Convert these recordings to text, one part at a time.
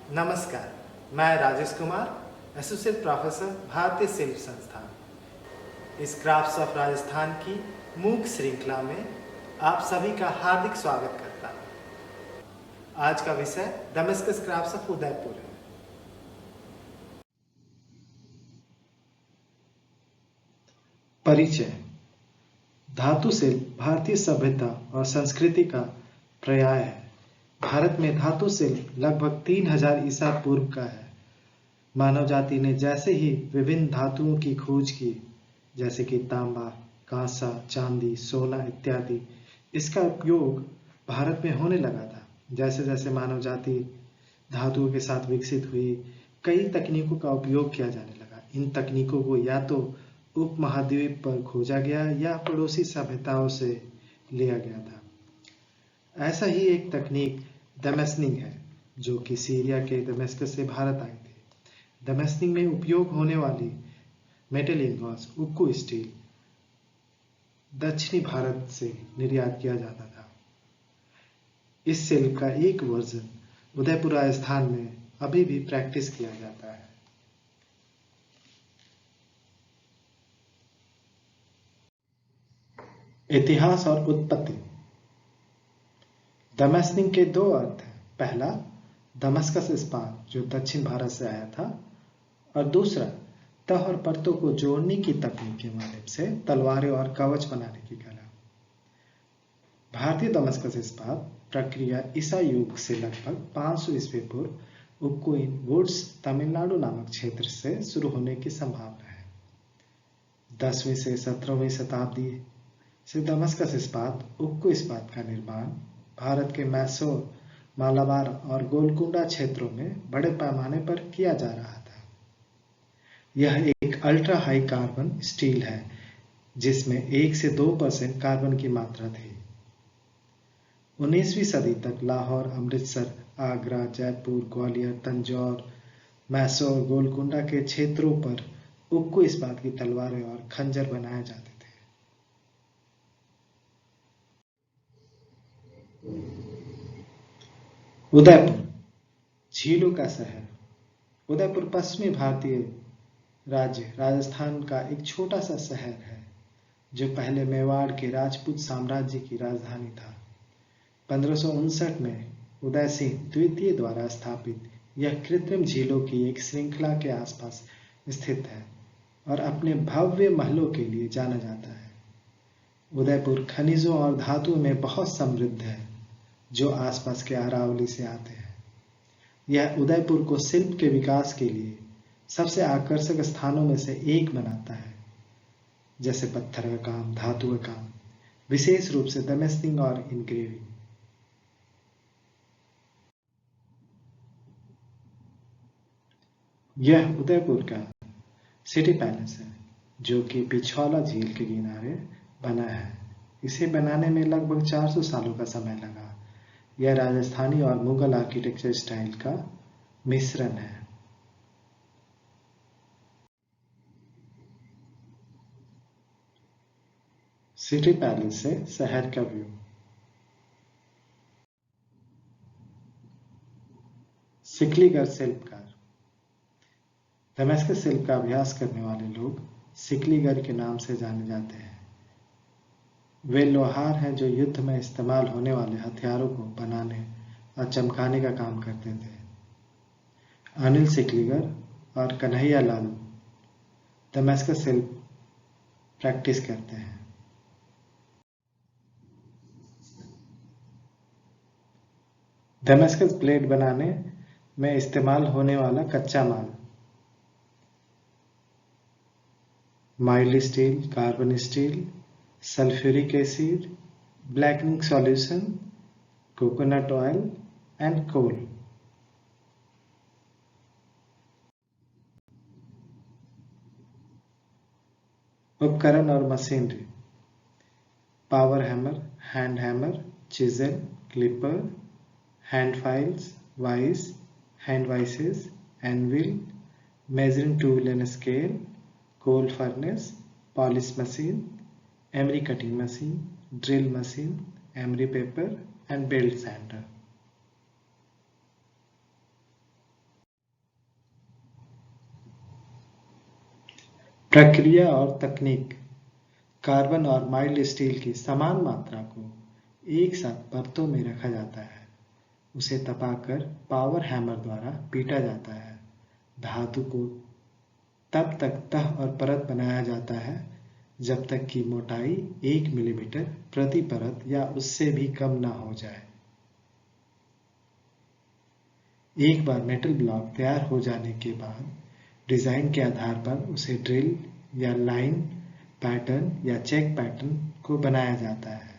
नमस्कार, मैं Rajesh Kumar, associate professor, भारतीय शिल्प संस्थान। इस क्राफ्ट्स ऑफ राजस्थान की मूक श्रृंखला में आप सभी का हार्दिक स्वागत करता हूँ। आज का विषय दमस्कस क्राफ्ट्स ऑफ उदयपुर है। परिचय। धातु शिल्प भारतीय सभ्यता और संस्कृति का पर्याय है। भारत में धातु शिल्प लगभग 3000 ईसा पूर्व का है। मानव जाति ने जैसे ही विभिन्न धातुओं की खोज की, जैसे कि तांबा, कांसा, चांदी, सोना इत्यादि, इसका उपयोग भारत में होने लगा था। जैसे जैसे मानव जाति धातुओं के साथ विकसित हुई, कई तकनीकों का उपयोग किया जाने लगा। इन तकनीकों को या तो उपमहाद्वीप पर खोजा गया या पड़ोसी सभ्यताओं से लिया गया था। ऐसा ही एक तकनीक दमस्निंग है, जो कि सीरिया के दमस्कस से भारत आई थी। दमस्निंग में उपयोग होने वाली मेटल इंगॉट्स, उक्कू स्टील, दक्षिणी भारत से निर्यात किया जाता था। इस शिल्प का एक वर्जन उदयपुर राजस्थान में अभी भी प्रैक्टिस किया जाता है। इतिहास और उत्पत्ति। दमस्निंग के दो अर्थ हैं। पहला, दमस्कस इस्पात जो दक्षिण भारत से आया था, और दूसरा, तह और परतों को जोड़ने की तकनीक के माध्यम से तलवारें और कवच बनाने की कला। भारतीय दमस्कस इस्पात प्रक्रिया ईसा युग से लगभग 500 ईस्वी पूर्व उक्कू इन वुड्स, तमिलनाडु नामक क्षेत्र से शुरू होने की संभावना है। 10वीं से 17वीं शताब्दी से दमस्कस इस्पात, उक्कू इस्पात का निर्माण भारत के मैसूर, मालाबार और गोलकुंडा क्षेत्रों में बड़े पैमाने पर किया जा रहा था। यह एक अल्ट्रा हाई कार्बन स्टील है, जिसमें 1 से 2% कार्बन की मात्रा थी। 19वीं सदी तक लाहौर, अमृतसर, आगरा, जयपुर, ग्वालियर, तंजौर, मैसूर, गोलकुंडा के क्षेत्रों पर उक्कू इस्पात की तलवारें और खंजर बनाए जाते थे। उदयपुर, झीलों का शहर। उदयपुर पश्चिमी भारतीय राज्य राजस्थान का एक छोटा सा शहर है, जो पहले मेवाड़ के राजपूत साम्राज्य की राजधानी था। 1559 में उदय सिंह द्वितीय द्वारा स्थापित यह कृत्रिम झीलों की एक श्रृंखला के आसपास स्थित है और अपने भव्य महलों के लिए जाना जाता है। उदयपुर खनिजों और धातुओं में बहुत समृद्ध है, जो आसपास के अरावली से आते हैं। यह उदयपुर को शिल्प के विकास के लिए सबसे आकर्षक स्थानों में से एक बनाता है, जैसे पत्थर का काम, धातु का काम, विशेष रूप से दमस्निंग और इनग्रेविंग। यह उदयपुर का सिटी पैलेस है, जो कि पिछौला झील के किनारे बना है। इसे बनाने में लगभग 400 सालों का समय लगा। यह राजस्थानी और मुगल आर्किटेक्चर स्टाइल का मिश्रण है। सिटी पैलेस से शहर का व्यू। सिकलीगढ़ शिल्पकार। दमस्कस शिल्प का अभ्यास करने वाले लोग सिकलीगढ़ के नाम से जाने जाते हैं। वे लोहार हैं जो युद्ध में इस्तेमाल होने वाले हथियारों को बनाने और चमकाने का काम करते थे। अनिल सिकलीगढ़ और कन्हैया लाल दमस्कस शिल्प प्रैक्टिस करते हैं। दमस्कस ब्लेड बनाने में इस्तेमाल होने वाला कच्चा माल mild steel, carbon steel, sulphuric acid, blackening solution, coconut oil and coal. उपकरण और मशीनरी। Power hammer, hand hammer, chisel, clipper, hand files, vice, hand vices, anvil, measuring tool and scale, coal furnace, polish machine, emery cutting machine, drill machine, emery paper and belt sander. प्रक्रिया और तकनीक। Carbon और mild steel की समान मात्रा को एक साथ परतों में रखा जाता है। उसे तपाकर पावर हैमर द्वारा पीटा जाता है। धातु को तब तक तह और परत बनाया जाता है जब तक कि मोटाई 1 मिलीमीटर प्रति परत या उससे भी कम ना हो जाए। एक बार मेटल ब्लॉक तैयार हो जाने के बाद डिजाइन के आधार पर उसे ड्रिल या लाइन पैटर्न या चेक पैटर्न को बनाया जाता है।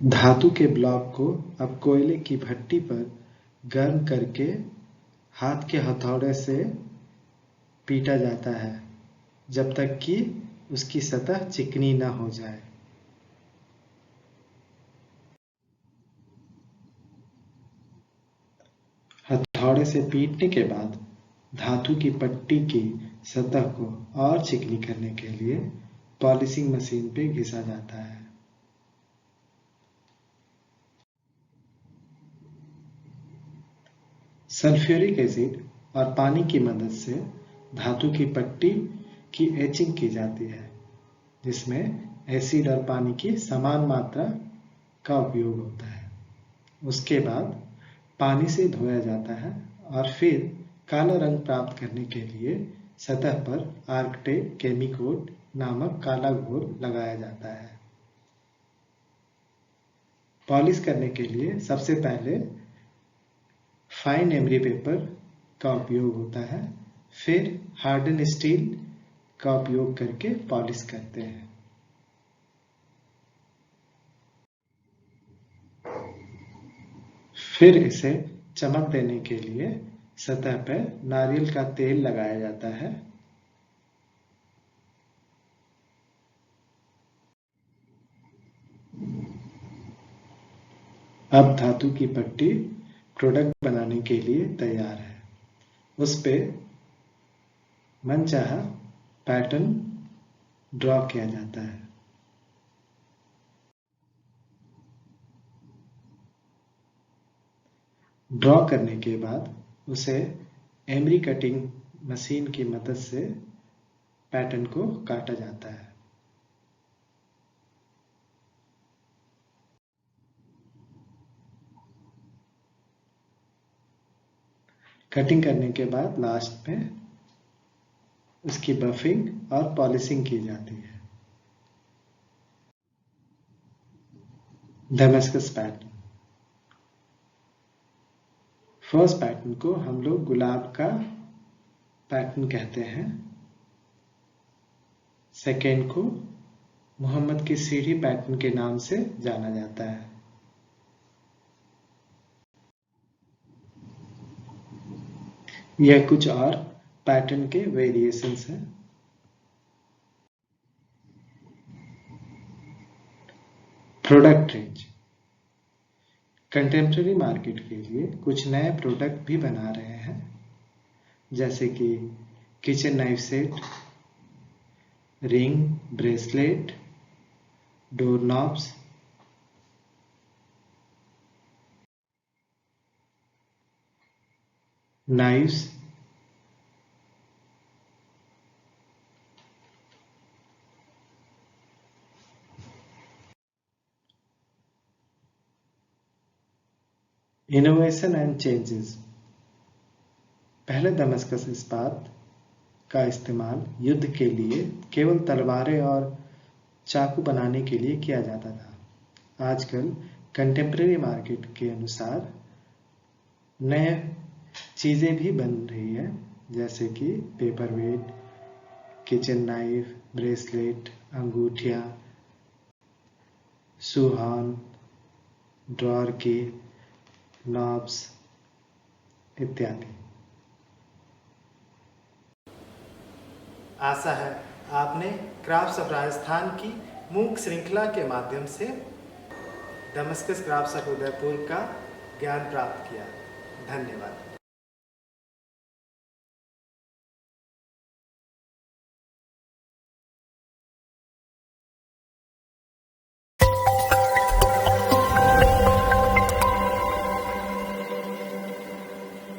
धातु के ब्लॉक को अब कोयले की भट्टी पर गर्म करके हाथ के हथौड़े से पीटा जाता है जब तक कि उसकी सतह चिकनी न हो जाए। हथौड़े से पीटने के बाद धातु की पट्टी की सतह को और चिकनी करने के लिए पॉलिशिंग मशीन पे घिसा जाता है। सल्फ्यूरिक एसिड और पानी की मदद से धातु की पट्टी की एचिंग की जाती है, जिसमें एसिड और पानी की समान मात्रा का उपयोग होता है। उसके बाद पानी से धोया जाता है और फिर काला रंग प्राप्त करने के लिए सतह पर आर्कटेक केमिकोट नामक काला घोल लगाया जाता है। पॉलिश करने के लिए सबसे पहले फाइन एमरी पेपर का उपयोग होता है, फिर हार्डन स्टील का उपयोग करके पॉलिश करते हैं। फिर इसे चमक देने के लिए सतह पर नारियल का तेल लगाया जाता है। अब धातु की पट्टी प्रोडक्ट बनाने के लिए तैयार है। उस पे मनचाहा पैटर्न ड्रॉ किया जाता है। ड्रॉ करने के बाद उसे एमरी कटिंग मशीन की मदद से पैटर्न को काटा जाता है। कटिंग करने के बाद लास्ट में उसकी बफिंग और पॉलिशिंग की जाती है। डेमास्कस पैटर्न। फर्स्ट पैटर्न को हम लोग गुलाब का पैटर्न कहते हैं। सेकेंड को मोहम्मद की सीढ़ी पैटर्न के नाम से जाना जाता है। यह कुछ और पैटर्न के वेरिएशंस हैं। Product range. कंटेम्प्रेरी मार्केट के लिए कुछ नए प्रोडक्ट भी बना रहे हैं, जैसे कि kitchen knife set, ring, bracelet, door knobs, knifes, innovation and changes. पहले दमस्कस इस्पात का इस्तेमाल युद्ध के लिए केवल तलवारें और चाकू बनाने के लिए किया जाता था। आजकल कंटेम्प्रेरी मार्केट के अनुसार नए चीज़ें भी बन रही है, जैसे कि paperweight, kitchen knife, bracelet, अंगूठियाँ, सुहान, ड्रॉर की नॉब्स इत्यादि। आशा है आपने क्राफ्ट्स ऑफ राजस्थान की मूक श्रृंखला के माध्यम से दमस्कस क्राफ्ट्स ऑफ उदयपुर का ज्ञान प्राप्त किया। धन्यवाद।